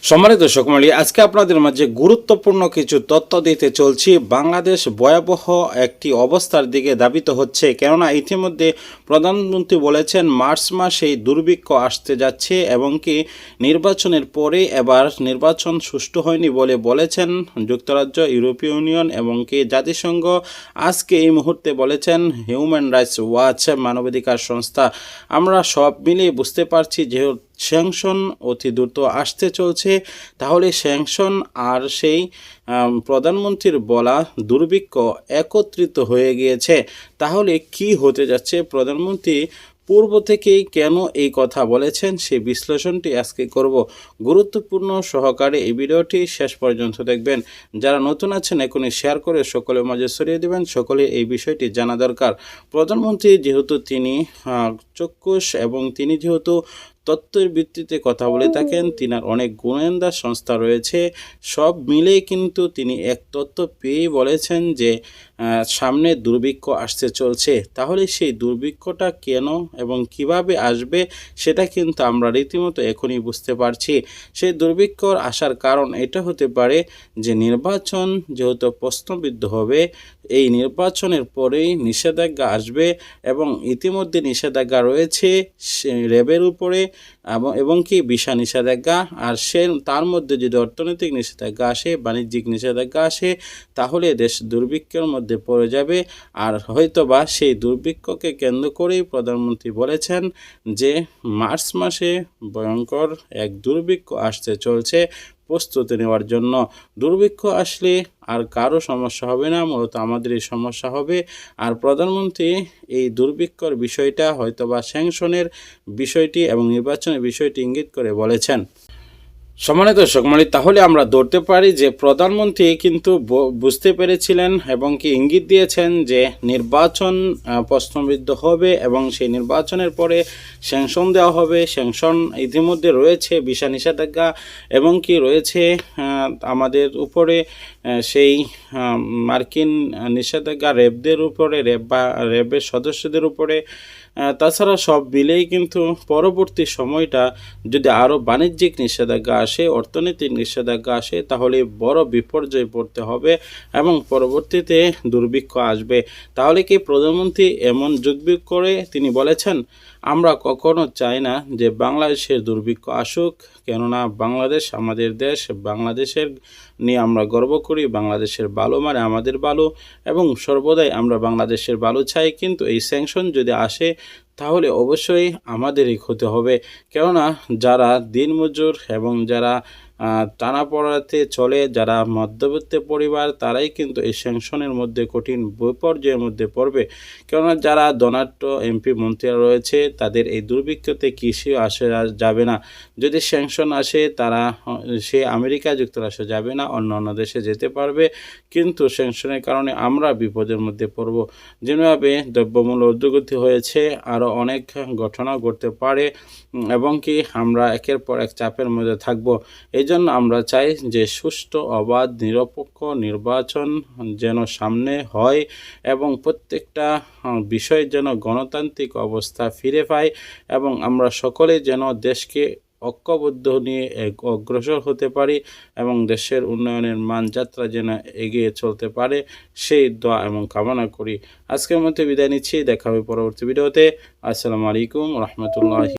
সম্মানিত দর্শক মণ্ডলী, আজকে আপনাদের মাঝে গুরুত্বপূর্ণ কিছু তথ্য দিতে চলছি। বাংলাদেশ ভয়াবহ একটি অবস্থার দিকে ধাবিত হচ্ছে, কেননা ইতিমধ্যে প্রধানমন্ত্রী বলেছেন মার্চ মাসেই দুর্ভিক্ষ আসতে যাচ্ছে এবং কি নির্বাচনের পরে এবার নির্বাচন সুষ্ঠু হয়নি বলে বলেছেন যুক্তরাজ্য, ইউরোপীয় ইউনিয়ন এবং কি জাতিসংঘ। আজকে এই মুহূর্তে বলেছেন হিউম্যান রাইটস ওয়াচ, মানবাধিকার সংস্থা। আমরা সব মিলিয়ে বুঝতে পারছি যে স্যাংশন অতি দ্রুত আসতে চলছে। তাহলে স্যাংশন আর সেই প্রধানমন্ত্রীর বলা দুর্ভিক্ষ একত্রিত হয়ে গিয়েছে। তাহলে কি হতে যাচ্ছে? প্রধানমন্ত্রী পূর্ব থেকেই কেন এই কথা বলেছেন সেই বিশ্লেষণটি আজকে করব। গুরুত্বপূর্ণ সহকারে এই ভিডিওটি শেষ পর্যন্ত দেখবেন। যারা নতুন আছেন এখনই শেয়ার করে সকলের মাঝে ছড়িয়ে দেবেন। সকলে এই বিষয়টি জানা দরকার। প্রধানমন্ত্রী যেহেতু তিনি চক্ষুষ এবং তিনি যেহেতু তথ্যের ভিত্তিতে কথা বলে থাকেন, তিনার অনেক গোয়েন্দা সংস্থা রয়েছে, সব মিলেই কিন্তু তিনি এক তথ্য পেয়েই বলেছেন যে সামনে দুর্ভিক্ষ আসতে চলছে। তাহলে সেই দুর্ভিক্ষটা কেন এবং কিভাবে আসবে সেটা কিন্তু আমরা রীতিমতো এখনই বুঝতে পারছি। সেই দুর্ভিক্ষর আসার কারণ এটা হতে পারে যে নির্বাচন যেহেতু প্রশ্নবিদ্ধ হবে, এই নির্বাচনের পরেই নিষেধাজ্ঞা আসবে এবং ইতিমধ্যে নিষেধাজ্ঞা রয়েছে র্যাবের উপরে এবং কি ভিসা নিষেধাজ্ঞা। আর তার মধ্যে যদি অর্থনৈতিক নিষেধাজ্ঞা আসে, বাণিজ্যিক নিষেধাজ্ঞা আসে, তাহলে দেশ দুর্ভিক্ষের মধ্যে পড়ে যাবে। আর হয়তোবা সেই দুর্ভিক্ষকে কেন্দ্র করেই প্রধানমন্ত্রী বলেছেন যে মার্চ মাসে ভয়ঙ্কর এক দুর্ভিক্ষ আসতে চলছে, প্রস্তুতি নেওয়ার জন্য। দুর্ভিক্ষ আসলে আর কারো সমস্যা হবে না, মূলত আমাদেরই সমস্যা হবে। আর প্রধানমন্ত্রী এই দুর্ভিক্ষর বিষয়টা হয়তোবা স্যাংশনের বিষয়টি এবং নির্বাচনের বিষয়টি ইঙ্গিত করে বলেছেন। সম্মানিত দর্শক মণ্ডলী, তাহলে আমরা ধরতে পারি যে প্রধানমন্ত্রী কিন্তু বুঝতে পেরেছিলেন এবং কি ইঙ্গিত দিয়েছেন যে নির্বাচন প্রশ্নবিদ্ধ হবে এবং সেই নির্বাচনের পরে স্যাংশন দেওয়া হবে। স্যাংশন ইতিমধ্যে রয়েছে, ভিসা নিষেধাজ্ঞা এবং কি রয়েছে আমাদের উপরে সেই মার্কিন নিষেধাজ্ঞা র্যাবদের উপরে, র্যাবের সদস্যদের উপরে। তাছাড়া সব মিলেই কিন্তু পরবর্তী সময়টা যদি আরও বাণিজ্যিক নিষেধাজ্ঞা আসে, অর্থনৈতিক নিষেধাজ্ঞা আসে, তাহলে বড় বিপর্যয়ে পড়তে হবে এবং পরবর্তীতে দুর্ভিক্ষ আসবে। তাহলে কি প্রধানমন্ত্রী এমন যুদ্ধবিক করে তিনি বলেছেন? আমরা কখনো চাই না যে বাংলাদেশের দুর্ভিক্ষ আসুক, কেননা বাংলাদেশ আমাদের দেশ, বাংলাদেশের নিয়ে আমরা গর্ব করি। বাংলাদেশের ভালো মানে আমাদের ভালো এবং সর্বদাই আমরা বাংলাদেশের ভালো চাই। কিন্তু এই স্যাংশন যদি আসে তাহলে অবশ্যই আমাদেরই ক্ষতি হবে, কেননা যারা দিনমজুর এবং যারা টানাপোড়াতে চলে, যারা মধ্যবিত্ত পরিবার, তারাই কিন্তু এই স্যাংশনের মধ্যে কঠিন বিপর্যয়ের মধ্যে পড়বে। কেননা যারা ধনাঢ্য এমপি মন্ত্রীরা রয়েছে তাদের এই দুর্ভিক্ষতে কিছু আসে যাবে না। যদি স্যাংশন আসে তারা সে আমেরিকা যুক্তরাষ্ট্র যাবে না, অন্য অন্য দেশে যেতে পারবে, কিন্তু স্যাংশনের কারণে আমরা বিপদের মধ্যে পড়ব। যেভাবে দ্রব্যমূল্য ঊর্ধ্বগতি হয়েছে, আরও অনেক ঘটনা ঘটতে পারে এবং কি আমরা একের পর এক চাপের মধ্যে থাকব। এই জন্য আমরা চাই যে সুষ্ঠু, অবাধ, নিরপেক্ষ নির্বাচন যেন সামনে হয় এবং প্রত্যেকটা বিষয় যেন গণতান্ত্রিক অবস্থা ফিরে পায় এবং আমরা সকলে যেন দেশকে ঐক্যবদ্ধ নিয়ে অগ্রসর হতে পারি এবং দেশের উন্নয়নের মানযাত্রা যেন এগিয়ে চলতে পারে, সেই দোয়া এবং কামনা করি। আজকের মধ্যে বিদায় নিচ্ছি, দেখা হবে পরবর্তী ভিডিওতে। আসসালামু আলাইকুম রহমতুল্লাহ।